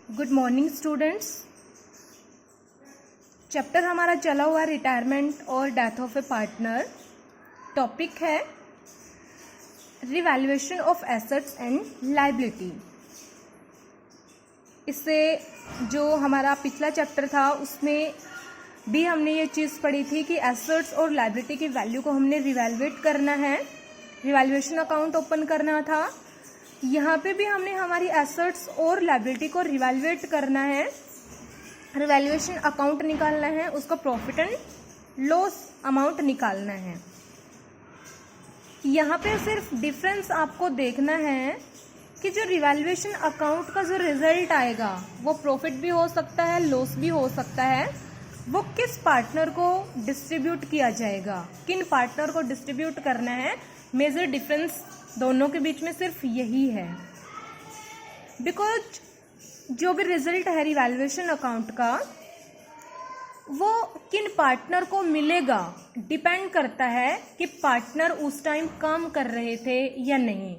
Good morning students. Chapter हमारा चला हुआ रिटायरमेंट और death of a partner. Topic है revaluation of assets and liability. इससे जो हमारा पिछला चैप्टर था उसमें भी हमने ये चीज़ पढ़ी थी कि एसेट्स और लायबिलिटी की वैल्यू को हमने रिवैल्यूएट करना है, रिवैल्यूएशन अकाउंट ओपन करना था। यहाँ पे भी हमने हमारी एसेट्स और लायबिलिटी को रिवैल्यूएट करना है, रिवैल्यूएशन अकाउंट निकालना है, उसका प्रॉफिट एंड लॉस अमाउंट निकालना है। यहाँ पे सिर्फ डिफरेंस आपको देखना है कि जो रिवैल्यूएशन अकाउंट का जो रिजल्ट आएगा वो प्रॉफिट भी हो सकता है, लॉस भी हो सकता है। वो किस पार्टनर को डिस्ट्रीब्यूट किया जाएगा, किन पार्टनर को डिस्ट्रीब्यूट करना है, मेजर डिफरेंस दोनों के बीच में सिर्फ यही है। बिकॉज जो भी रिजल्ट है रिवैल्यूएशन अकाउंट का वो किन पार्टनर को मिलेगा डिपेंड करता है कि पार्टनर उस टाइम काम कर रहे थे या नहीं।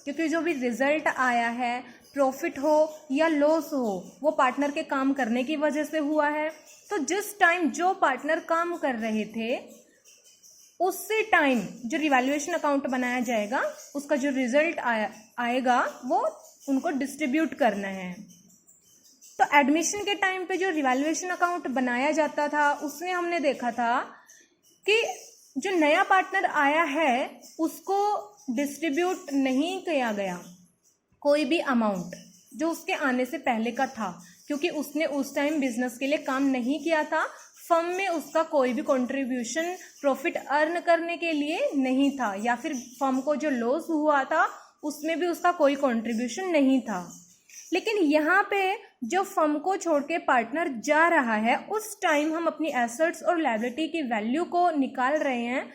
क्योंकि जो भी रिजल्ट आया है, प्रॉफिट हो या लॉस हो, वो पार्टनर के काम करने की वजह से हुआ है। तो जिस टाइम जो पार्टनर काम कर रहे थे उसी टाइम जो रिवैल्यूएशन अकाउंट बनाया जाएगा उसका जो रिजल्ट आएगा वो उनको डिस्ट्रीब्यूट करना है। तो एडमिशन के टाइम पे जो रिवैल्यूएशन अकाउंट बनाया जाता था उसमें हमने देखा था कि जो नया पार्टनर आया है उसको डिस्ट्रीब्यूट नहीं किया गया कोई भी अमाउंट जो उसके आने से पहले का था, क्योंकि उसने उस टाइम बिजनेस के लिए काम नहीं किया था। फर्म में उसका कोई भी कंट्रीब्यूशन प्रॉफिट अर्न करने के लिए नहीं था, या फिर फर्म को जो लॉस हुआ था उसमें भी उसका कोई कंट्रीब्यूशन नहीं था। लेकिन यहाँ पे जो फर्म को छोड़ के पार्टनर जा रहा है उस टाइम हम अपनी एसेट्स और लायबिलिटी की वैल्यू को निकाल रहे हैं।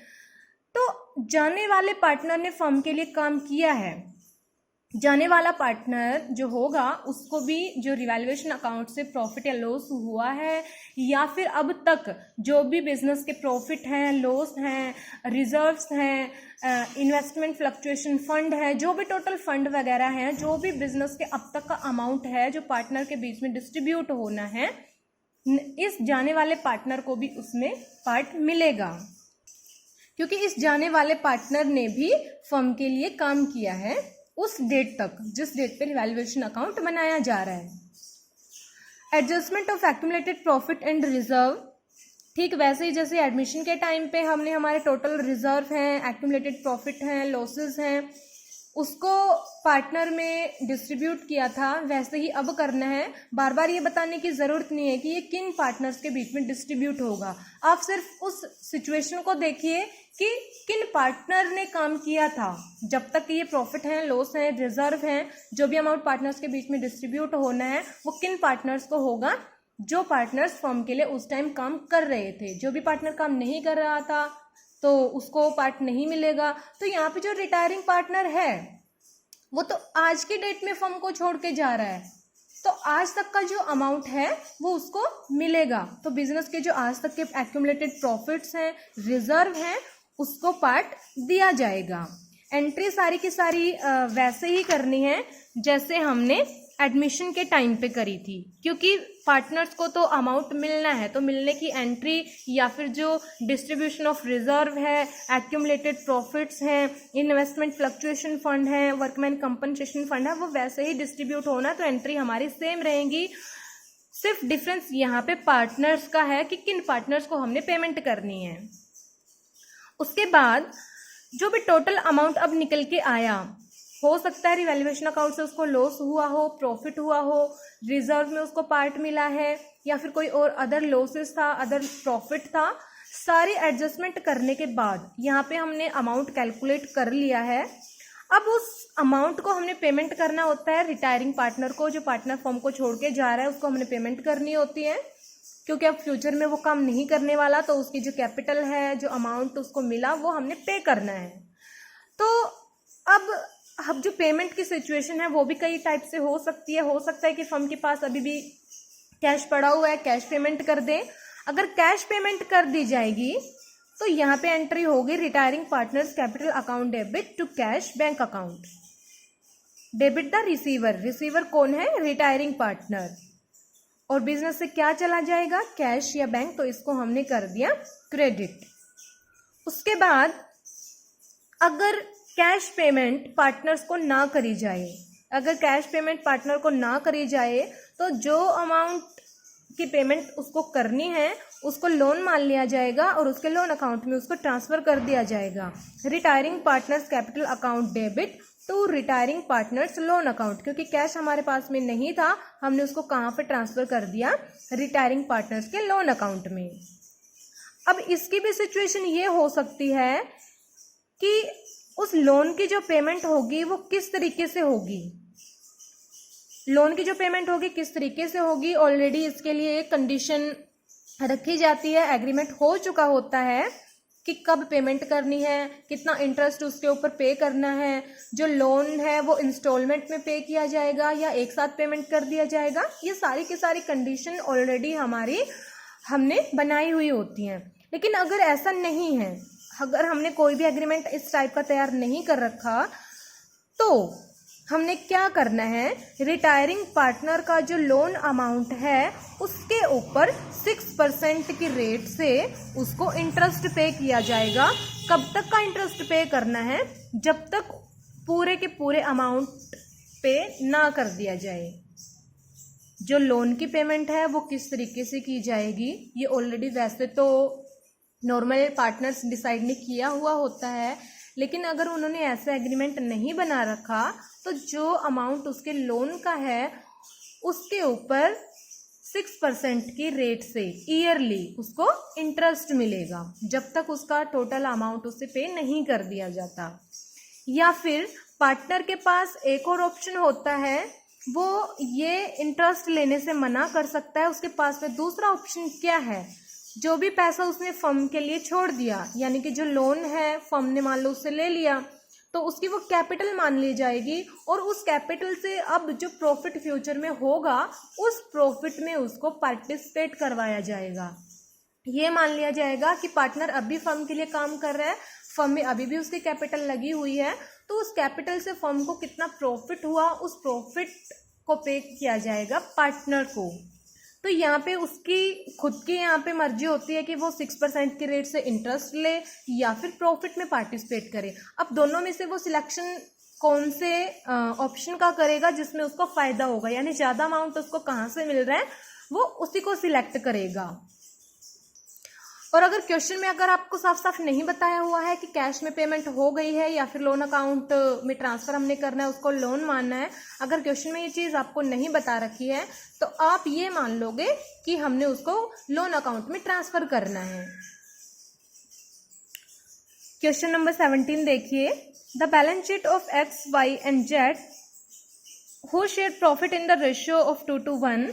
तो जाने वाले पार्टनर ने फर्म के लिए काम किया है, जाने वाला पार्टनर जो होगा उसको भी जो रिवैल्यूएशन अकाउंट से प्रॉफिट या लॉस हुआ है, या फिर अब तक जो भी बिजनेस के प्रॉफिट हैं, लॉस हैं, रिजर्व्स हैं, इन्वेस्टमेंट फ्लक्चुएशन फंड है, जो भी टोटल फंड वगैरह हैं, जो भी बिजनेस के अब तक का अमाउंट है जो पार्टनर के बीच में डिस्ट्रीब्यूट होना है, इस जाने वाले पार्टनर को भी उसमें पार्ट मिलेगा। क्योंकि इस जाने वाले पार्टनर ने भी फर्म के लिए काम किया है उस डेट तक जिस डेट पे रिवैल्यूएशन अकाउंट बनाया जा रहा है। Adjustment of accumulated profit and reserve, ठीक वैसे ही जैसे एडमिशन के टाइम पे हमने हमारे टोटल रिजर्व हैं, एक्यूमुलेटेड प्रॉफिट हैं, लॉसेस हैं, उसको पार्टनर में डिस्ट्रीब्यूट किया था, वैसे ही अब करना है। बार बार ये बताने की ज़रूरत नहीं है कि ये किन पार्टनर्स के बीच में डिस्ट्रीब्यूट होगा। आप सिर्फ उस सिचुएशन को देखिए कि किन पार्टनर ने काम किया था। जब तक ये प्रॉफिट हैं, लॉस हैं, रिजर्व हैं, जो भी अमाउंट पार्टनर्स के बीच में डिस्ट्रीब्यूट होना है वो किन पार्टनर्स को होगा, जो पार्टनर्स फर्म के लिए उस टाइम काम कर रहे थे। जो भी पार्टनर काम नहीं कर रहा था तो उसको पार्ट नहीं मिलेगा। तो यहाँ पे जो रिटायरिंग पार्टनर है वो तो आज की डेट में फर्म को छोड़ के जा रहा है, तो आज तक का जो अमाउंट है वो उसको मिलेगा। तो बिजनेस के जो आज तक के एक्यूमुलेटेड प्रॉफिट्स हैं, रिजर्व हैं, उसको पार्ट दिया जाएगा। एंट्री सारी की सारी वैसे ही करनी है जैसे हमने एडमिशन के टाइम पे करी थी, क्योंकि पार्टनर्स को तो अमाउंट मिलना है, तो मिलने की एंट्री या फिर जो डिस्ट्रीब्यूशन ऑफ रिजर्व है, एक्यूमुलेटेड प्रॉफिट्स हैं, इन्वेस्टमेंट फ्लक्चुएशन फंड है, वर्कमैन कंपनसेशन फंड है, वो वैसे ही डिस्ट्रीब्यूट होना है। तो एंट्री हमारी सेम रहेंगी। सिर्फ डिफरेंस यहाँ पे पार्टनर्स का है कि किन पार्टनर्स को हमने पेमेंट करनी है। उसके बाद जो भी टोटल अमाउंट अब निकल के आया, हो सकता है रिवैल्यूएशन अकाउंट से उसको लॉस हुआ हो, प्रॉफिट हुआ हो, रिजर्व में उसको पार्ट मिला है, या फिर कोई और अदर लॉसेस था, अदर प्रॉफिट था। सारी एडजस्टमेंट करने के बाद यहाँ पे हमने अमाउंट कैलकुलेट कर लिया है। अब उस अमाउंट को हमने पेमेंट करना होता है रिटायरिंग पार्टनर को। जो पार्टनर फर्म को छोड़ के जा रहा है उसको हमने पेमेंट करनी होती है, क्योंकि अब फ्यूचर में वो काम नहीं करने वाला, तो उसकी जो कैपिटल है, जो अमाउंट उसको मिला, वो हमने पे करना है। तो अब जो पेमेंट की सिचुएशन है वो भी कई टाइप से हो सकती है। हो सकता है कि फर्म के पास अभी भी कैश पड़ा हुआ है, कैश पेमेंट कर दें। अगर कैश पेमेंट कर दी जाएगी तो यहाँ पे एंट्री होगी retiring partners capital account debit to cash bank account. Debit the receiver, receiver कौन है? Retiring partner. और बिजनेस से क्या चला जाएगा? कैश या बैंक, तो इसको हमने कर दिया क्रेडिट। उसके बाद अगर कैश पेमेंट पार्टनर्स को ना करी जाए, अगर कैश पेमेंट पार्टनर को ना करी जाए तो जो अमाउंट की पेमेंट उसको करनी है उसको लोन मान लिया जाएगा और उसके लोन अकाउंट में उसको ट्रांसफर कर दिया जाएगा। Retiring partners capital account debit to retiring partners loan account, क्योंकि कैश हमारे पास में नहीं था, हमने उसको कहाँ पे ट्रांसफर कर दिया? रिटायरिंग पार्टनर्स के लोन अकाउंट में। अब इसकी भी सिचुएशन ये हो सकती है कि उस लोन की जो पेमेंट होगी वो किस तरीके से होगी, लोन की जो पेमेंट होगी किस तरीके से होगी। ऑलरेडी इसके लिए एक कंडीशन रखी जाती है, एग्रीमेंट हो चुका होता है कि कब पेमेंट करनी है, कितना इंटरेस्ट उसके ऊपर पे करना है, जो लोन है वो इंस्टॉलमेंट में पे किया जाएगा या एक साथ पेमेंट कर दिया जाएगा। ये सारी की सारी कंडीशन ऑलरेडी हमने बनाई हुई होती हैं। लेकिन अगर ऐसा नहीं है, अगर हमने कोई भी एग्रीमेंट इस टाइप का तैयार नहीं कर रखा, तो हमने क्या करना है? रिटायरिंग पार्टनर का जो लोन अमाउंट है उसके ऊपर 6% की रेट से उसको इंटरेस्ट पे किया जाएगा। कब तक का इंटरेस्ट पे करना है? जब तक पूरे के पूरे अमाउंट पे ना कर दिया जाए। जो लोन की पेमेंट है वो किस तरीके से की जाएगी, ये ऑलरेडी वैसे तो नॉर्मल पार्टनर्स डिसाइड ने किया हुआ होता है, लेकिन अगर उन्होंने ऐसा एग्रीमेंट नहीं बना रखा तो जो अमाउंट उसके लोन का है उसके ऊपर 6% की रेट से ईयरली उसको इंटरेस्ट मिलेगा जब तक उसका टोटल अमाउंट उसे पे नहीं कर दिया जाता। या फिर पार्टनर के पास एक और ऑप्शन होता है, वो ये इंटरेस्ट लेने से मना कर सकता है। उसके पास में दूसरा ऑप्शन क्या है? जो भी पैसा उसने फर्म के लिए छोड़ दिया, यानी कि जो लोन है फर्म ने मान लो उससे ले लिया, तो उसकी वो कैपिटल मान ली जाएगी और उस कैपिटल से अब जो प्रॉफिट फ्यूचर में होगा उस प्रॉफिट में उसको पार्टिसिपेट करवाया जाएगा। ये मान लिया जाएगा कि पार्टनर अभी फर्म के लिए काम कर रहा है, फर्म में अभी भी उसकी कैपिटल लगी हुई है, तो उस कैपिटल से फर्म को कितना प्रॉफिट हुआ उस प्रॉफिट को पे किया जाएगा पार्टनर को। तो यहाँ पे उसकी खुद की यहाँ पे मर्जी होती है कि वो 6% की रेट से इंटरेस्ट ले या फिर प्रॉफिट में पार्टिसिपेट करे। अब दोनों में से वो सिलेक्शन कौन से ऑप्शन का करेगा जिसमें उसको फायदा होगा, यानी ज़्यादा अमाउंट उसको कहाँ से मिल रहा है वो उसी को सिलेक्ट करेगा। और अगर क्वेश्चन में अगर आपको साफ साफ नहीं बताया हुआ है कि कैश में पेमेंट हो गई है या फिर लोन अकाउंट में ट्रांसफर हमने करना है उसको लोन मानना है, अगर क्वेश्चन में ये चीज़ आपको नहीं बता रखी है तो आप ये मान लोगे कि हमने उसको लोन अकाउंट में ट्रांसफर करना है। क्वेश्चन नंबर 17 देखिए, the balance sheet of X Y and Z who share profit in the ratio of 2:1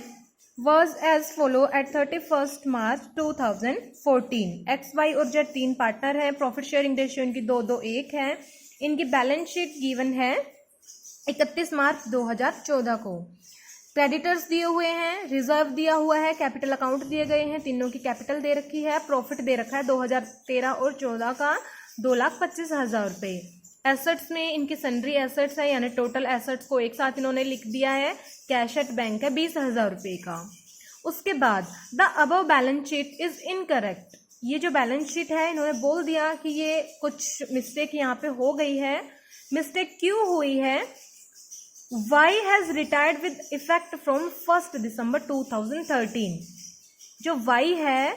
was as follow at 31st March 2014। X Y और जेड तीन पार्टनर हैं, प्रॉफिट शेयरिंग रेशियो इनकी 2:1 है। इनकी balance sheet given है 31 मार्च 2014 को। Creditors दिए हुए हैं, रिजर्व दिया हुआ है, कैपिटल अकाउंट दिए गए हैं, तीनों की कैपिटल दे रखी है, प्रॉफिट दे रखा है 2013 और 14 का 2,25,000 रुपये। एसेट्स में इनकी सन्ड्री एसेट्स है, यानी टोटल एसेट्स को एक साथ इन्होंने लिख दिया है। कैश एट बैंक है 20,000 रुपये का। उसके बाद the above balance sheet is incorrect, ये जो बैलेंस शीट है इन्होंने बोल दिया कि ये कुछ मिस्टेक यहाँ पे हो गई है। मिस्टेक क्यों हुई है? Y has retired with effect from 1 December 2013। जो वाई है,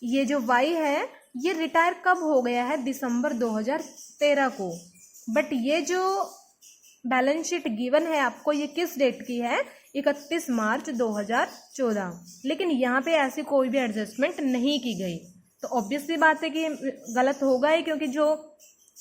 ये जो वाई है ये रिटायर कब हो गया है? दिसंबर 2013 को। बट ये जो बैलेंस शीट गिवन है आपको ये किस डेट की है? 31 मार्च 2014। लेकिन यहाँ पे ऐसी कोई भी एडजस्टमेंट नहीं की गई, तो ऑब्वियसली बात है कि गलत होगा ही, क्योंकि जो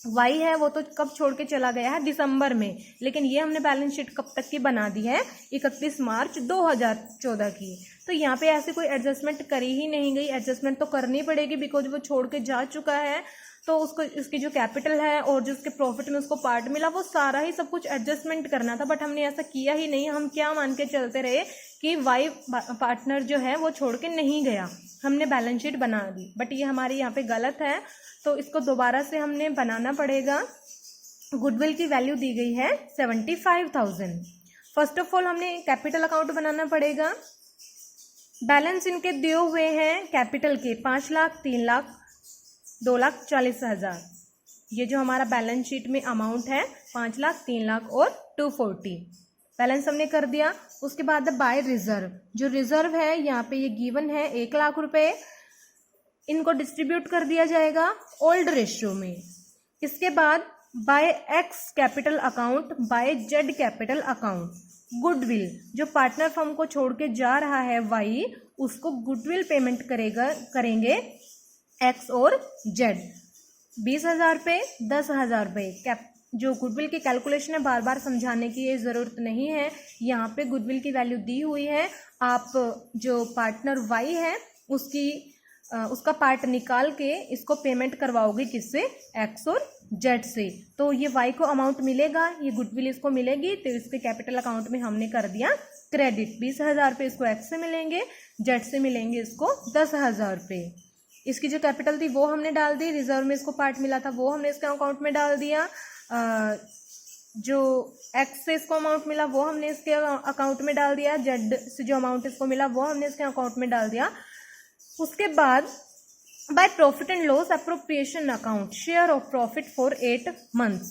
वाई है वो तो कब छोड़ के चला गया है? दिसंबर में। लेकिन ये हमने बैलेंस शीट कब तक की बना दी है? 31 मार्च 2014 की। तो यहाँ पे ऐसी कोई एडजस्टमेंट करी ही नहीं गई। एडजस्टमेंट तो करनी पड़ेगी बिकॉज वो छोड़ के जा चुका है, तो उसको उसकी जो कैपिटल है और जो उसके प्रॉफिट में उसको पार्ट मिला वो सारा ही सब कुछ एडजस्टमेंट करना था। बट हमने ऐसा किया ही नहीं। हम क्या मान के चलते रहे कि वाई पार्टनर जो है वो छोड़ के नहीं गया, हमने बैलेंस शीट बना दी। बट ये हमारी यहाँ पे गलत है, तो इसको दोबारा से हमने बनाना पड़ेगा। गुडविल की वैल्यू दी गई है 75,000। फर्स्ट ऑफ ऑल हमने कैपिटल अकाउंट बनाना पड़ेगा। बैलेंस इनके दिए हुए हैं कैपिटल के 5 लाख, 3 लाख, 2,40,000। ये जो हमारा बैलेंस शीट में अमाउंट है 5 लाख, 3 लाख और 240 बैलेंस हमने कर दिया। उसके बाद बाय रिजर्व, जो रिजर्व है यहाँ पे ये गिवन है 1 लाख रुपए, इनको डिस्ट्रीब्यूट कर दिया जाएगा ओल्ड रेशियो में। इसके बाद by X capital account, by Z capital account, goodwill जो पार्टनर फर्म को छोड़ के जा रहा है वाई, उसको गुडविल पेमेंट करेंगे एक्स और जेड। 20,000 रुपये, 10,000 रुपये। जो गुडविल की कैलकुलेशन है बार बार समझाने की ये ज़रूरत नहीं है, यहाँ पे गुडविल की वैल्यू दी हुई है। आप जो पार्टनर वाई है उसका पार्ट निकाल के इसको पेमेंट करवाओगे किससे, एक्स और जेड से। तो ये वाई को अमाउंट मिलेगा, ये गुडविल इसको मिलेगी, तो इसके कैपिटल अकाउंट में हमने कर दिया क्रेडिट। 20,000 रुपये इसको एक्स से मिलेंगे, जेड से मिलेंगे इसको 10,000 रुपये। इसकी जो कैपिटल थी वो हमने डाल दी, रिजर्व में इसको पार्ट मिला था वो हमने इसके अकाउंट में डाल दिया, जो एक्स से इसको अमाउंट मिला वो हमने इसके अकाउंट में डाल दिया, जेड से जो अमाउंट इसको मिला वो हमने इसके अकाउंट में डाल दिया। उसके बाद by profit and loss appropriation account, share of profit for 8 months.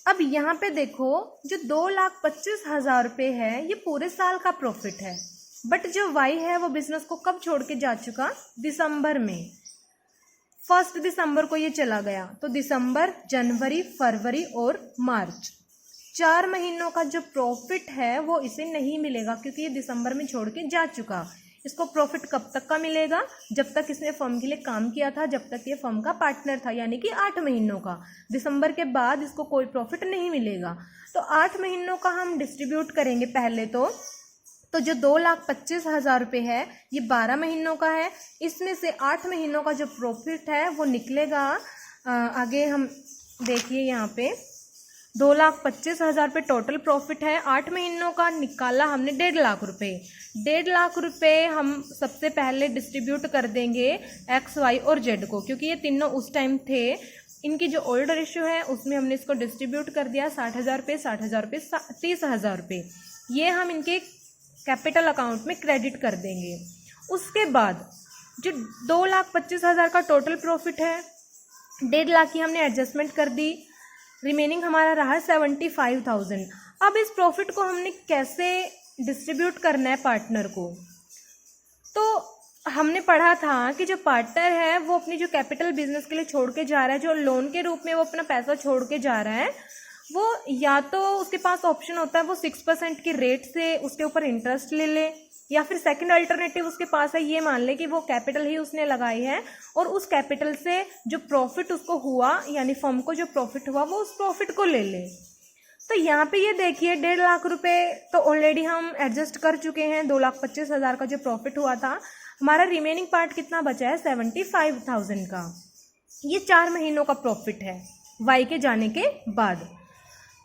अब यहाँ पे देखो जो 2,25,000 रुपये है ये पूरे साल का प्रॉफिट है, बट जो वाई है वो बिजनेस को कब छोड़ के जा चुका, दिसंबर में। 1 दिसंबर को ये चला गया, तो दिसंबर, जनवरी, फरवरी और मार्च 4 महीनों का जो प्रॉफिट है वो इसे नहीं मिलेगा, क्योंकि ये दिसंबर में छोड़ के जा चुका। इसको प्रॉफिट कब तक का मिलेगा, जब तक इसने फर्म के लिए काम किया था, जब तक ये फर्म का पार्टनर था, यानी कि 8 महीनों का। दिसंबर के बाद इसको कोई प्रॉफिट नहीं मिलेगा। तो 8 महीनों का हम डिस्ट्रीब्यूट करेंगे पहले तो जो 2,25,000 रुपये है ये 12 महीनों का है, इसमें से 8 महीनों का जो प्रॉफिट है वो निकलेगा। आगे हम देखिए यहाँ पे 2,25,000 रुपये टोटल प्रॉफिट है, 8 महीनों का निकाला हमने 1.5 लाख रुपये। 1.5 लाख रुपये हम सबसे पहले डिस्ट्रीब्यूट कर देंगे एक्स, वाई और जेड को, क्योंकि ये तीनों उस टाइम थे। इनकी जो ओल्ड रेशियो है उसमें हमने इसको डिस्ट्रीब्यूट कर दिया 60,000 रुपये, 60,000 रुपये, 30,000 रुपये। ये हम इनके कैपिटल अकाउंट में क्रेडिट कर देंगे। उसके बाद जो 2,25,000 का टोटल प्रॉफिट है, 1.5 लाख की हमने एडजस्टमेंट कर दी, रिमेनिंग हमारा रहा 75,000। अब इस प्रॉफिट को हमने कैसे डिस्ट्रीब्यूट करना है पार्टनर को, तो हमने पढ़ा था कि जो पार्टनर है वो अपनी जो कैपिटल बिजनेस के लिए छोड़ के जा रहा है, जो लोन के रूप में वो अपना पैसा छोड़ के जा रहा है, वो या तो उसके पास ऑप्शन होता है वो 6% की रेट से उसके ऊपर इंटरेस्ट ले ले, या फिर सेकंड अल्टरनेटिव उसके पास है ये मान ले कि वो कैपिटल ही उसने लगाई है और उस कैपिटल से जो प्रॉफिट उसको हुआ, यानी फर्म को जो प्रॉफिट हुआ वो उस प्रॉफिट को ले ले। तो यहाँ पे ये देखिए 1.5 लाख रुपए तो ऑलरेडी हम एडजस्ट कर चुके हैं। 2,25,000 का जो प्रॉफिट हुआ था, हमारा रिमेनिंग पार्ट कितना बचा है 75,000 का। ये 4 महीनों का प्रॉफिट है वाई के जाने के बाद।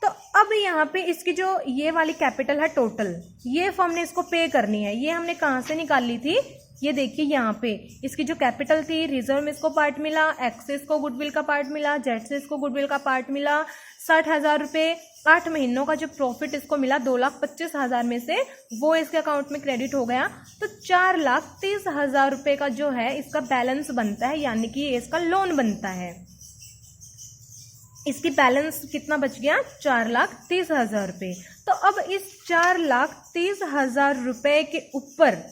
तो अब यहाँ पे इसकी जो ये वाली कैपिटल है टोटल, ये फर्म ने इसको पे करनी है। ये हमने कहाँ से निकाल ली थी, ये देखिए यहाँ पे इसकी जो कैपिटल थी, रिजर्व में इसको पार्ट मिला, एक्स से इसको गुडविल का पार्ट मिला, जेड से इसको गुडविल का पार्ट मिला, 60,000 रुपये। 8 महीनों का जो प्रॉफिट इसको मिला 2,25,000 में से, वो इसके अकाउंट में क्रेडिट हो गया। तो 4,30,000 रुपये का जो है इसका बैलेंस बनता है, यानी कि ये इसका लोन बनता है। इसकी बैलेंस कितना बच गया 4,30,000 रुपये। तो अब इस 4,30,000 रुपये के ऊपर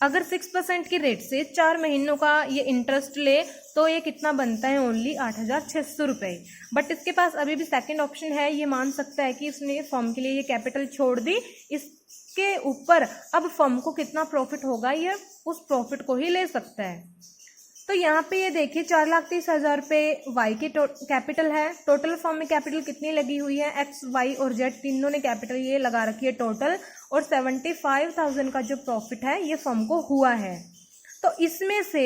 अगर 6% की रेट से 4 महीनों का ये इंटरेस्ट ले तो ये कितना बनता है, ओनली 8,600 रुपये। बट इसके पास अभी भी सेकंड ऑप्शन है, ये मान सकता है कि उसने फर्म के लिए ये कैपिटल छोड़ दी, इसके ऊपर अब फर्म को कितना प्रॉफिट होगा ये उस प्रॉफिट को ही ले सकता है। तो यहाँ पे ये देखिए 4,30,000 रुपये वाई की कैपिटल है। टोटल फर्म में कैपिटल कितनी लगी हुई है, एक्स, वाई और जेड तीनों ने कैपिटल ये लगा रखी है टोटल, और 75,000 का जो प्रॉफिट है ये फर्म को हुआ है। तो इसमें से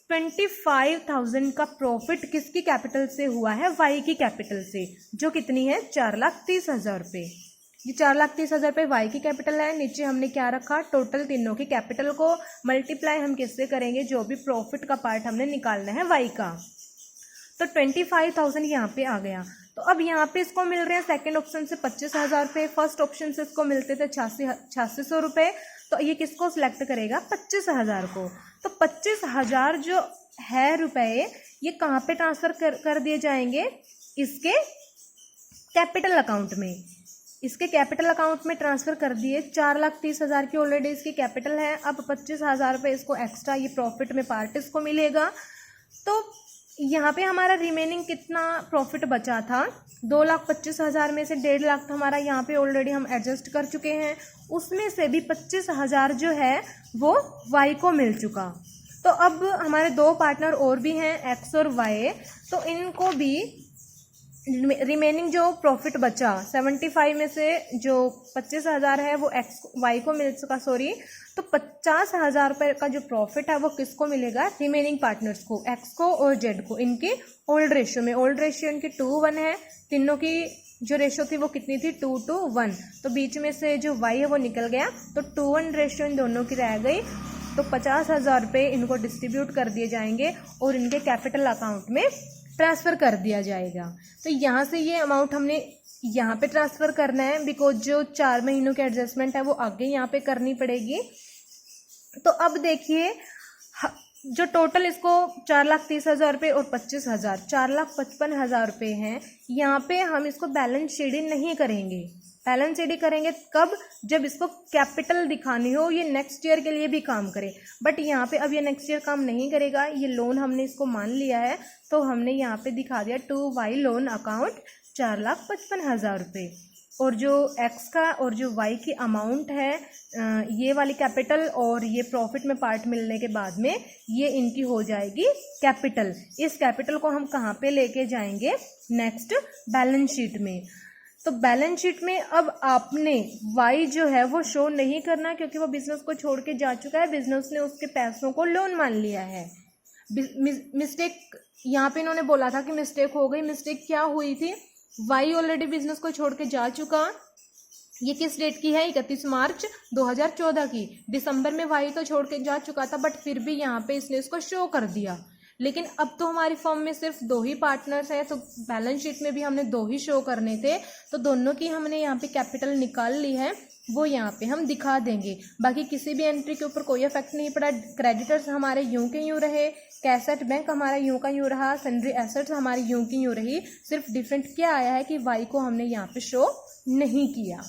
25,000 का प्रॉफिट किसकी कैपिटल से हुआ है, वाई की कैपिटल से, जो कितनी है 4,30,000 रुपये। ये 4,30,000 रुपये वाई की कैपिटल है। नीचे हमने क्या रखा, टोटल तीनों की कैपिटल को मल्टीप्लाई हम किससे करेंगे, जो भी प्रॉफिट का पार्ट हमने निकालना है वाई का। तो 25,000 यहाँ पे आ गया। तो अब यहाँ पे इसको मिल रहे हैं सेकंड ऑप्शन से 25,000 रुपये, फर्स्ट ऑप्शन से इसको मिलते थे 8600 रुपये। तो ये किसको सिलेक्ट करेगा? 25,000 को। तो 25,000 जो है रुपये ये कहाँ पे ट्रांसफ़र कर दिए जाएंगे? इसके कैपिटल अकाउंट में। इसके कैपिटल अकाउंट में ट्रांसफ़र कर दिए। 4,30,000 की ऑलरेडी इसकी कैपिटल है। अब 25,000 रुपये इसको एक्स्ट्रा ये प्रॉफिट में पार्ट इसको मिलेगा। तो यहाँ पे हमारा रिमेनिंग कितना प्रॉफिट बचा था? 2,25,000 में से 1.5 लाख तो हमारा यहाँ पे ऑलरेडी हम एडजस्ट कर चुके हैं। उसमें से भी 25,000 जो है वो वाई को मिल चुका। तो अब हमारे दो पार्टनर और भी हैं, एक्स और वाई। तो इनको भी रिमेनिंग जो प्रॉफिट बचा 75 में से जो 25,000 है वो एक्स वाई को मिल चुका, तो 50,000 रुपये का जो प्रॉफिट है वो किसको मिलेगा? रिमेनिंग पार्टनर्स को, एक्स को और जेड को, इनके ओल्ड रेशियो में। ओल्ड रेशियो इनकी 2:1 है। तीनों की जो रेशियो थी वो कितनी थी? 2:1। तो बीच में से जो वाई है वो निकल गया, तो 2:1 रेशियो इन दोनों की रह गई। तो 50,000 रुपये इनको डिस्ट्रीब्यूट कर दिए जाएंगे और इनके कैपिटल अकाउंट में ट्रांसफ़र कर दिया जाएगा। तो यहाँ से ये अमाउंट हमने यहाँ पे ट्रांसफ़र करना है, बिकॉज जो 4 महीनों की एडजस्टमेंट है वो आगे यहाँ पे करनी पड़ेगी। तो अब देखिए जो टोटल इसको 4,30,000 रुपये और 25,000, 4,55,000 रुपये हैं। यहाँ पे हम इसको बैलेंस शीट नहीं करेंगे। बैलेंस शीट करेंगे कब? जब इसको कैपिटल दिखानी हो, ये नेक्स्ट ईयर के लिए भी काम करे। बट यहाँ पे अब ये नेक्स्ट ईयर काम नहीं करेगा। ये लोन हमने इसको मान लिया है, तो हमने यहाँ पे दिखा दिया 2Y लोन अकाउंट 4,55,000 रुपये। और जो एक्स का और जो वाई की अमाउंट है, ये वाली कैपिटल और ये प्रॉफिट में पार्ट मिलने के बाद में ये इनकी हो जाएगी कैपिटल। इस कैपिटल को हम कहाँ पे लेके जाएंगे? नेक्स्ट बैलेंस शीट में। तो बैलेंस शीट में अब आपने वाई जो है वो शो नहीं करना, क्योंकि वो बिजनेस को छोड़ के जा चुका है। बिजनेस ने उसके पैसों को लोन मान लिया है। मिस्टेक यहाँ पे इन्होंने बोला था कि मिस्टेक हो गई। मिस्टेक क्या हुई थी? वाई ऑलरेडी बिजनेस को छोड़ के जा चुका। ये किस डेट की है? 31 मार्च 2014 की। दिसंबर में वाई तो छोड़ के जा चुका था, बट फिर भी यहाँ पे इसने इसको शो कर दिया। लेकिन अब तो हमारी फर्म में सिर्फ 2 ही पार्टनर्स हैं, तो बैलेंस शीट में भी हमने 2 ही शो करने थे। तो दोनों की हमने यहाँ पे कैपिटल निकाल ली है, वो यहाँ पे हम दिखा देंगे। बाकी किसी भी एंट्री के ऊपर कोई इफेक्ट नहीं पड़ा। क्रेडिटर्स हमारे यूं के यूं रहे, कैसेट बैंक हमारा यूं का यूं रहा, सन्ड्री एसेट्स हमारी यूं की यूं रही। सिर्फ डिफरेंट क्या आया है कि वाई को हमने यहाँ पे शो नहीं किया।